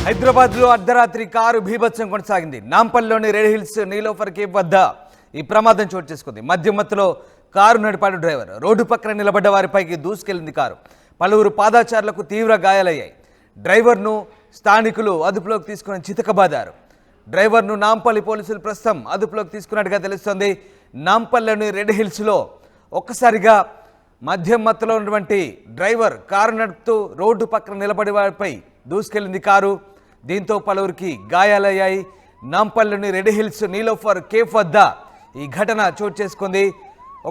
హైదరాబాద్లో అర్ధరాత్రి కారు బీభత్సం కొనసాగింది. నాంపల్లిలోని రెడ్ హిల్స్ నీలోఫర్ కేఫ్ వద్ద ఈ ప్రమాదం చోటు చేసుకుంది. మధ్యమత్తులో కారు నడిపాడు డ్రైవర్. రోడ్డు పక్కన నిలబడ్డ వారిపైకి దూసుకెళ్లింది కారు. పలువురు పాదచారులకు తీవ్ర గాయాలయ్యాయి. డ్రైవర్ను స్థానికులు అదుపులోకి తీసుకుని చితకబాదారు. డ్రైవర్ను నాంపల్లి పోలీసులు ప్రస్తుతం అదుపులోకి తీసుకున్నట్టుగా తెలుస్తోంది. నాంపల్లిలోని రెడ్ హిల్స్లో ఒక్కసారిగా మధ్యమత్తులో ఉన్నటువంటి డ్రైవర్ కారు నడుపుతూ రోడ్డు పక్కన నిలబడి వారిపై దూసుకెళ్లింది కారు. దీంతో పలువురికి గాయాలయ్యాయి. నాంపల్లిలోని రెడ్ హిల్స్ నీలోఫర్ కేఫ్ వద్ద ఈ ఘటన చోటు చేసుకుంది.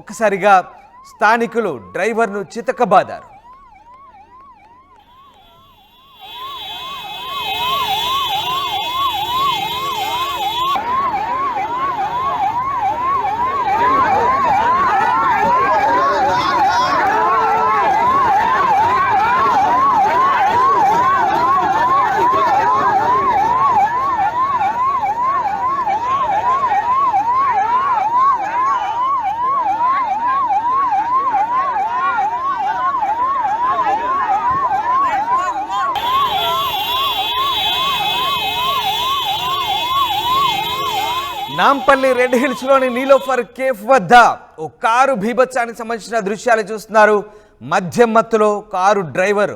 ఒక్కసారిగా స్థానికులు డ్రైవర్ను చితకబాదారు. నాంపల్లి రెడ్ హిల్స్లోని నీలోఫర్ కేఫ్ వద్ద ఓ కారు బీభత్సానికి సంబంధించిన దృశ్యాలు చూస్తున్నారు. మధ్యమత్తులో కారు డ్రైవర్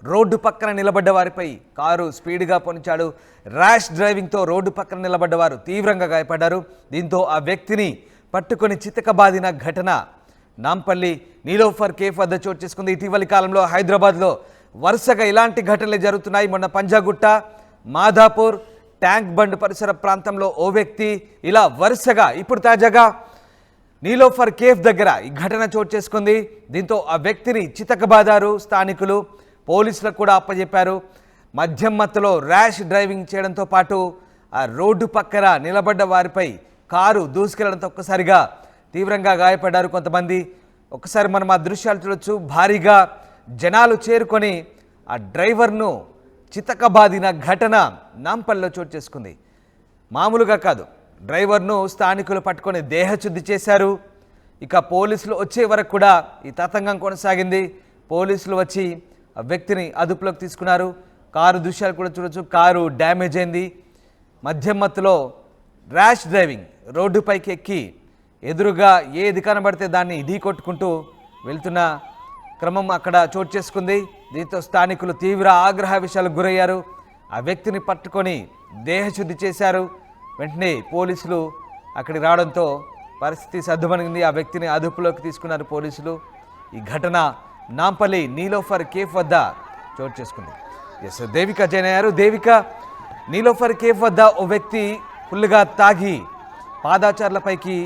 రోడ్డు పక్కన నిలబడ్డ వారిపై కారు స్పీడ్గా పొనిచాడు. ర్యాష్ డ్రైవింగ్తో రోడ్డు పక్కన నిలబడ్డ వారు తీవ్రంగా గాయపడ్డారు. దీంతో ఆ వ్యక్తిని పట్టుకొని చితకబాదిన ఘటన నాంపల్లి నీలోఫర్ కేఫ్ వద్ద చోటు చేసుకుంది. ఇటీవలి కాలంలో హైదరాబాద్లో వరుసగా ఇలాంటి ఘటనలు జరుగుతున్నాయి. మొన్న పంజాగుట్ట, మాదాపూర్, ట్యాంక్ బండ్ పరిసర ప్రాంతంలో ఓ వ్యక్తి, ఇలా వరుసగా ఇప్పుడు తాజాగా నీలోఫర్ కేఫ్ దగ్గర ఈ ఘటన చోటు చేసుకుంది. దీంతో ఆ వ్యక్తిని చితకబాదారు స్థానికులు. పోలీసులకు కూడా అప్పచెప్పారు. మధ్యమత్తులో ర్యాష్ డ్రైవింగ్ చేయడంతో పాటు ఆ రోడ్డు పక్కన నిలబడ్డ వారిపై కారు దూసుకెళ్లడంతో ఒక్కసారిగా తీవ్రంగా గాయపడ్డారు కొంతమంది. ఒక్కసారి మనం ఆ దృశ్యాలు చూడొచ్చు. భారీగా జనాలు చేరుకొని ఆ డ్రైవర్ను చితకబాదిన ఘటన నాంపల్లిలో చోటు చేసుకుంది. మామూలుగా కాదు, డ్రైవర్ను స్థానికులు పట్టుకొని దేహశుద్ధి చేశారు. ఇక పోలీసులు వచ్చే వరకు కూడా ఈ తతంగం కొనసాగింది. పోలీసులు వచ్చి ఆ వ్యక్తిని అదుపులోకి తీసుకున్నారు. కారు దృశ్యాలు కూడా చూడొచ్చు. కారు డ్యామేజ్ అయింది. మధ్యమత్తులో ర్యాష్ డ్రైవింగ్, రోడ్డుపైకి ఎక్కి ఎదురుగా ఏది కనబడితే దాన్ని ఢీ కొట్టుకుంటూ వెళ్తున్న క్రమం అక్కడ చోటు చేసుకుంది. దీంతో స్థానికులు తీవ్ర ఆగ్రహ విషయాలకు గురయ్యారు. ఆ వ్యక్తిని పట్టుకొని దేహశుద్ధి చేశారు. వెంటనే పోలీసులు అక్కడికి రావడంతో పరిస్థితి సద్దుమణిగింది. ఆ వ్యక్తిని అదుపులోకి తీసుకున్నారు పోలీసులు. ఈ ఘటన నాంపల్లి నీలోఫర్ కేఫ్ వద్ద చోటు చేసుకుంది. ఎస్, దేవిక జైన్ అయ్యారు. దేవిక, నీలోఫర్ కేఫ్ వద్ద ఓ వ్యక్తి ఫుల్గా తాగి పాదాచారులపైకి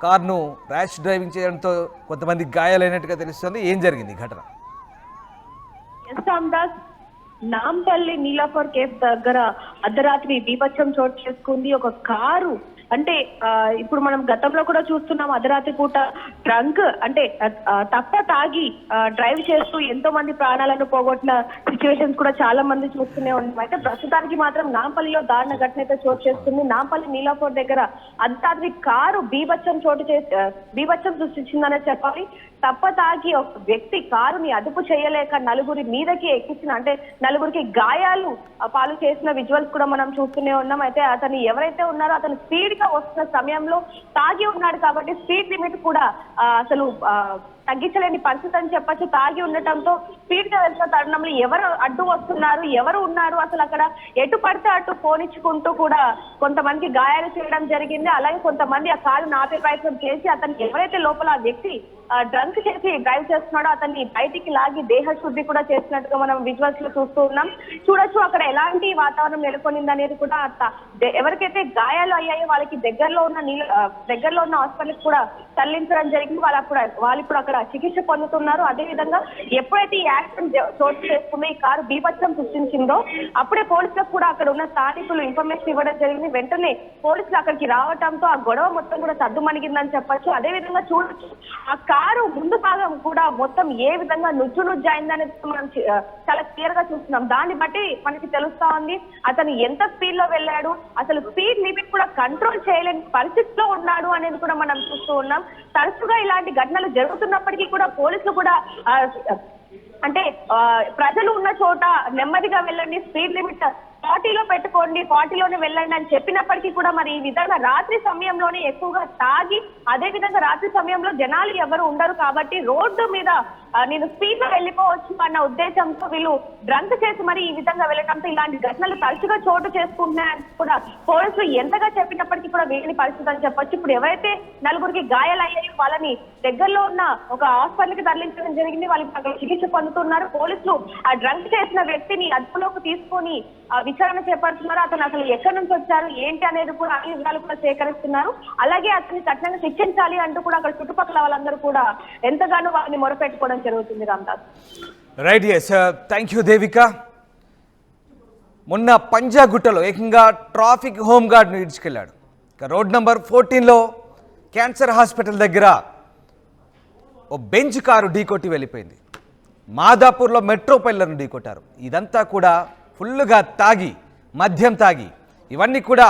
కారును ర్యాష్ డ్రైవింగ్ చేయడంతో కొంతమంది గాయాలైనట్టుగా తెలుస్తుంది. ఏం జరిగింది ఘటన? నాంపల్లి నీలోఫర్ కేఫ్ దగ్గర అర్ధరాత్రి బీభత్సం చోటు చేసుకుంది. ఒక కారు అంటే ఇప్పుడు మనం గతంలో కూడా చూస్తున్నాం, అర్ధరాత్రి పూట డ్రంక్ అంటే తప్ప తాగి డ్రైవ్ చేస్తూ ఎంతో మంది ప్రాణాలను పోగొట్టిన సిచ్యువేషన్స్ కూడా చాలా మంది చూస్తూనే ఉన్నాం. అయితే ప్రస్తుతానికి మాత్రం నాంపల్లిలో దారుణ ఘటన అయితే చోటు చేస్తుంది. నాంపల్లి నీలోఫర్ దగ్గర అర్ధరాత్రి కారు బీభత్సం సృష్టించిందనే చెప్పాలి. తప్ప తాగి ఒక వ్యక్తి కారుని అదుపు చేయలేక నలుగురి మీదకి ఎక్కించిన, అంటే నలుగురికి గాయాలు పాలు చేసిన విజువల్స్ కూడా మనం చూస్తూనే ఉన్నాం. అయితే అతను ఎవరైతే ఉన్నారో అతను స్పీడ్ గా వస్తున్న సమయంలో తాగి ఉన్నాడు కాబట్టి స్పీడ్ లిమిట్ కూడా అసలు తగ్గించలేని పరిస్థితి అని చెప్పచ్చు. తాగి ఉండటంతో స్పీడ్ గా వెళ్తున్న తరుణంలో ఎవరు అడ్డు వస్తున్నారు, ఎవరు ఉన్నారు, అసలు అక్కడ ఎటు పడితే అటు పోనిచ్చుకుంటూ కూడా కొంతమంది గాయాలు చేయడం జరిగింది. అలాగే కొంతమంది ఆ కారు నాపే ప్రయత్నం చేసి అతనికి ఎవరైతే లోపల ఆ వ్యక్తి డ్రంక్ చేసి డ్రైవ్ చేస్తున్నాడో అతన్ని బయటికి లాగి దేహ శుద్ధి కూడా చేసినట్టుగా మనం విజువల్స్ లో చూస్తూ ఉన్నాం. చూడొచ్చు అక్కడ ఎలాంటి వాతావరణం నెలకొనింది అనేది కూడా. ఎవరికైతే గాయాలు అయ్యాయో వాళ్ళకి దగ్గరలో ఉన్న హాస్పిటల్ కూడా తరలించడం జరిగింది. వాళ్ళు ఇప్పుడు అక్కడ చికిత్స పొందుతున్నారు. అదే విధంగా ఎప్పుడైతే ఈ యాక్సిడెంట్ చోటు చేసుకుందో, ఈ కారు బీభత్సం సృష్టించిందో, అప్పుడే పోలీసులకు కూడా అక్కడ ఉన్న స్థానికులు ఇన్ఫర్మేషన్ ఇవ్వడం జరిగింది. వెంటనే పోలీసులు అక్కడికి రావడంతో ఆ గొడవ మొత్తం కూడా సద్దుమణిగిందని చెప్పొచ్చు. అదే విధంగా చూడొచ్చు ఆ కారు ముందు భాగం కూడా మొత్తం ఏ విధంగా నుజ్జు అయిందనేది మనం చాలా క్లియర్ గా చూస్తున్నాం. దాన్ని బట్టి మనకి తెలుస్తా ఉంది అతను ఎంత స్పీడ్ లో వెళ్ళాడు, అసలు స్పీడ్ లిమిట్ కూడా కంట్రోల్ చేయలేని పరిస్థితిలో ఉన్నాడు అనేది కూడా మనం చూస్తూ ఉన్నాం. తరచుగా ఇలాంటి ఘటనలు జరుగుతున్నప్పటికీ కూడా పోలీసులు కూడా అంటే ప్రజలు ఉన్న చోట నెమ్మదిగా వెళ్ళండి, స్పీడ్ లిమిట్ 40లో పెట్టుకోండి 40లోనే వెళ్ళండి అని చెప్పినప్పటికీ కూడా మరి ఈ విధంగా రాత్రి సమయంలోనే ఎక్కువగా తాగి అదే విధంగా రాత్రి సమయంలో జనాలు ఎవరు ఉండరు కాబట్టి రోడ్డు మీద నేను స్పీడ్ లో వెళ్ళిపోవచ్చు అన్న ఉద్దేశంతో వీళ్ళు డ్రంక్ చేసి మరి ఈ విధంగా వెళ్ళడంతో ఇలాంటి ఘటనలు తరచుగా చోటు చేసుకుంటున్నాయని కూడా పోలీసులు ఎంతగా చెప్పినప్పటికీ కూడా వీళ్ళని పరిస్థితి అని చెప్పొచ్చు. ఇప్పుడు ఎవరైతే నలుగురికి గాయాలయ్యాయో వాళ్ళని దగ్గరలో ఉన్న ఒక హాస్పిటల్ కి తరలించడం జరిగింది. వాళ్ళకి అక్కడ చికిత్స పొందుతున్నారు. పోలీసులు ఆ డ్రంక్ చేసిన వ్యక్తిని అదుపులోకి తీసుకొని విచారణ చేపడుతున్నారు. అతను అసలు ఎక్కడి నుంచి వచ్చారు ఏంటి అనేది కూడా అన్ని వివరాలు కూడా సేకరిస్తున్నారు. అలాగే అతన్ని కఠినంగా శిక్షించాలి అంటూ కూడా అక్కడ చుట్టుపక్కల వాళ్ళందరూ కూడా ఎంతగానో వాళ్ళని మొరపెట్టుకోవడం జరుగుతుంది. Ramdas right, yes, thank you Devika. మొన్న పంజాగుట్టలో ఏకంగా ట్రాఫిక్ హోంగార్డ్ను ఇడ్చుకెళ్ళాడు. ఇక రోడ్ నంబర్ 14లో క్యాన్సర్ హాస్పిటల్ దగ్గర ఓ బెంచ్ కారు ఢీకొట్టి వెళ్ళిపోయింది. మాదాపూర్లో మెట్రో పైలర్ను ఢీకొట్టారు. ఇదంతా కూడా ఫుల్గా తాగి, మద్యం తాగి, ఇవన్నీ కూడా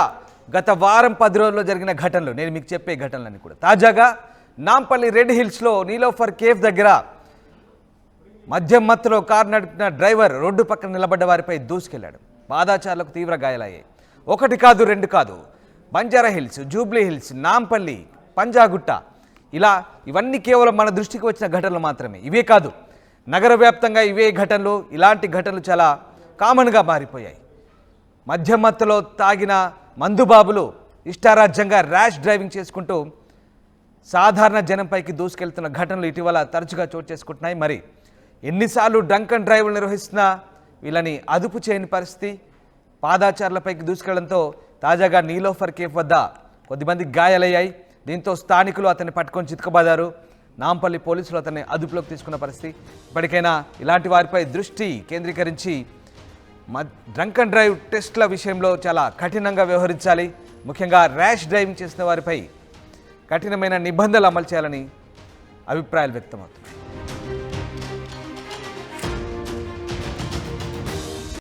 గత వారం 10 రోజుల్లో జరిగిన ఘటనలు. నేను మీకు చెప్పే ఘటనలన్నీ కూడా తాజాగా నాంపల్లి రెడ్ హిల్స్లో నీలోఫర్ కేఫ్ దగ్గర మద్యం మత్తులో కారు నడిపిన డ్రైవర్ రోడ్డు పక్కన నిలబడ్డ వారిపై దూసుకెళ్లాడు. పాదాచారులకు తీవ్ర గాయాలయ్యాయి. 1 కాదు 2 కాదు, Banjara hills, Jubilee hills, Nampally, Panjagutta, ఇలా ఇవన్నీ కేవలం మన దృష్టికి వచ్చిన ఘటనలు మాత్రమే. ఇవే కాదు, నగర వ్యాప్తంగా ఇవే ఘటనలు, ఇలాంటి ఘటనలు చాలా కామన్గా మారిపోయాయి. మద్యం మత్తులో తాగిన మందుబాబులు ఇష్టారాజ్యంగా ర్యాష్ డ్రైవింగ్ చేసుకుంటూ సాధారణ జనంపైకి దూసుకెళ్తున్న ఘటనలు ఇటీవల తరచుగా చోటు చేసుకుంటున్నాయి. మరి ఎన్నిసార్లు డ్రంక్ అండ్ డ్రైవ్లు నిర్వహిస్తున్నా వీళ్ళని అదుపు చేయని పరిస్థితి. పాదాచారులపైకి దూసుకెళ్లడంతో తాజాగా నీలోఫర్ కేఫ్ వద్ద కొద్దిమంది గాయాలయ్యాయి. దీంతో స్థానికులు అతన్ని పట్టుకొని చితకబాదారు. నాంపల్లి పోలీసులు అతన్ని అదుపులోకి తీసుకున్న పరిస్థితి. ఇప్పటికైనా ఇలాంటి వారిపై దృష్టి కేంద్రీకరించి డ్రంక్ అండ్ డ్రైవ్ టెస్ట్ల విషయంలో చాలా కఠినంగా వ్యవహరించాలి. ముఖ్యంగా ర్యాష్ డ్రైవింగ్ చేసిన వారిపై కఠినమైన నిబంధనలు అమలు చేయాలని అభిప్రాయాలు వ్యక్తమవుతున్నాయి.